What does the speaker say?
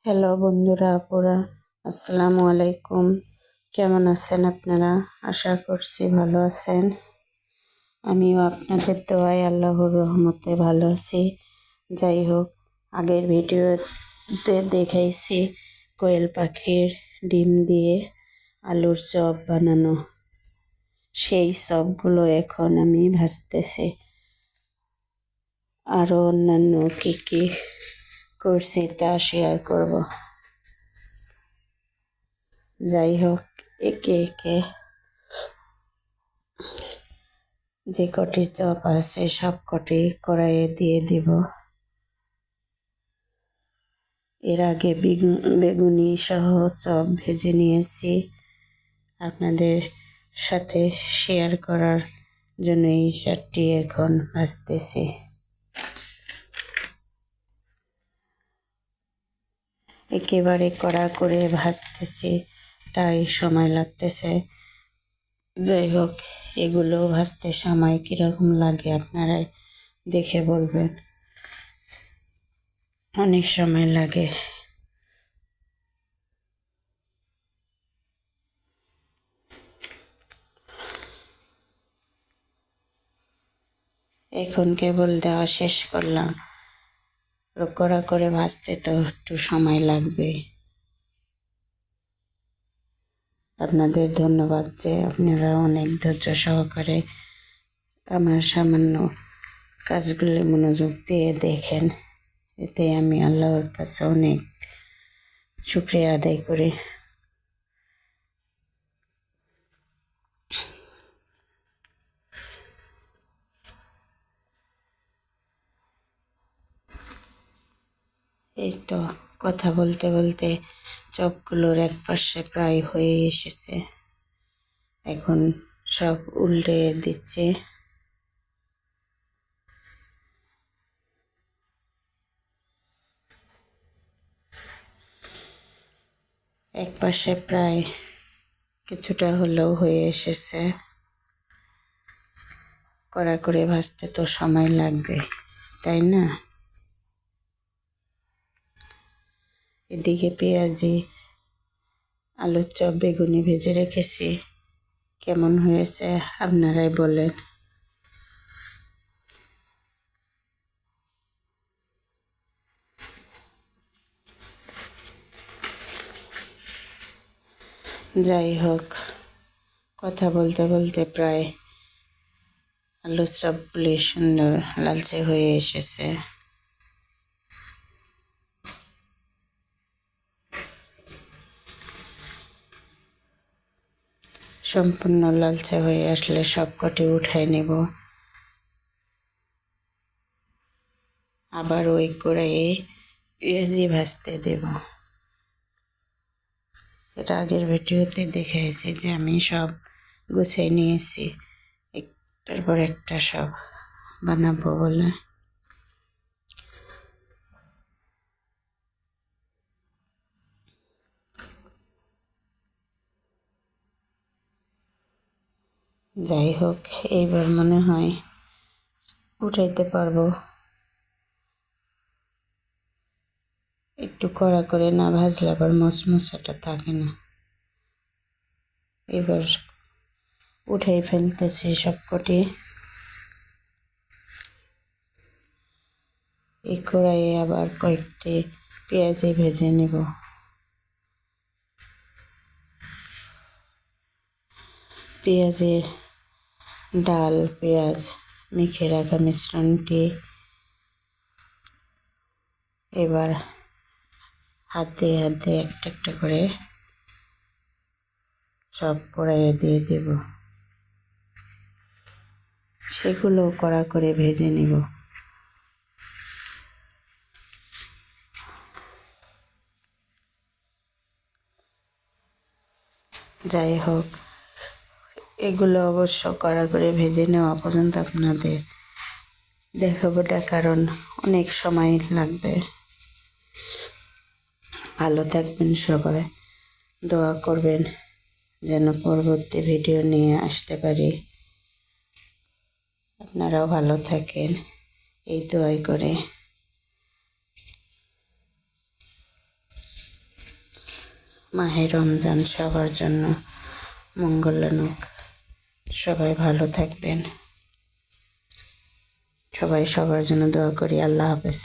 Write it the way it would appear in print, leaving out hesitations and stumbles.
Hello বন্ধুরা আপুরা, আসসালামু আলাইকুম। কেমন আছেন আপনারা? আশা করছি ভালো আছেন। আমিও আপনাদের দোয়ায় আল্লাহর রহমতে ভালো আছি। যাই হোক, আগের ভিডিওতে দেখাইছি কোয়েল পাখির ডিম দিয়ে আলুর চপ বানানো। সেই চপগুলো এখন আমি ভাজতেছি। আরও অন্যান্য কী কী করছি তা শেয়ার করব। যাই হোক, একে একে যে কটি চপ আছে সব কটি কড়াইয়ে দিয়ে দিব। এর আগে বেগুনি সহ চপ ভেজে নিয়েছি, আপনাদের সাথে শেয়ার করার জন্য এই চারটি এখন ভাজতেছি। একেবারে কড়া করে ভাজতেছি, তাই সময় লাগতেছে। যাই হোক, এগুলো ভাজতে সময় কীরকম লাগে আপনারাই দেখে বলবেন। অনেক সময় লাগে। এখন কেবল দেওয়া শেষ করলাম। কড়া করে ভাজতে তো একটু সময় লাগবে। আপনাদের ধন্যবাদ যে আপনারা অনেক ধৈর্য সহকারে আমার সামান্য কাজগুলি মনোযোগ দিয়ে দেখেন। এতে আমি আল্লাহর কাছে অনেক শুকরিয়া আদায় করি। এই তো কথা বলতে বলতে চপগুলোর এক পাশে প্রায় হয়ে এসেছে। এখন সব উল্টে দিচ্ছে। এক পাশে প্রায় কিছুটা হলেও হয়ে এসেছে। কড়া করে ভাজতে তো সময় লাগবে, তাই না? এদিকে পেঁয়াজি, আলুর চপ, বেগুনি ভেজে রেখেছি। কেমন হয়েছে আপনারাই বলেন। যাই হোক, কথা বলতে বলতে প্রায় আলুর চপগুলি সুন্দর লালচে হয়ে এসেছে। সম্পূর্ণ লালচে হয়ে আসলে সবকটি উঠাই নেব। আবার ওই কড়াইয়ে পেঁয়াজি ভাজতে দেব। এটা আগের ভিডিওতে দেখাইছি যে আমি সব গুছিয়ে নিয়েছি, একটার পর একটা সব বানাবো বলে। যাই হোক, এইবার মনে হয় উঠাইতে পারবো। একটু কড়া করে না ভাজলে আবার মচমচাটা থাকে না। এবার উঠাই ফেলতেছি সবকটি। এই কড়াইয়ে আবার কয়েকটি পেঁয়াজি ভেজে নেব। পেঁয়াজের ডাল, পেঁয়াজ মেখে রাখা মিশ্রণটি এবার হাতে হাতে একটা একটা করে সব কড়াইয়ে দিয়ে দেব। সেগুলো কড়া করে ভেজে নেব। যাই হোক, এগুলো অবশ্য কড়া করে ভেজে নেওয়া পর্যন্ত আপনাদের দেখাবো না, কারণ অনেক সময় লাগবে। ভালো থাকবেন সবাই, দোয়া করবেন যেন পরবর্তী ভিডিও নিয়ে আসতে পারি। আপনারাও ভালো থাকেন এই দোয়াই করে। মাহে রমজান সবার জন্য মঙ্গল আনুক। সবাই ভালো থাকবেন, সবাই সবার জন্য দোয়া করি। আল্লাহ হাফেজ।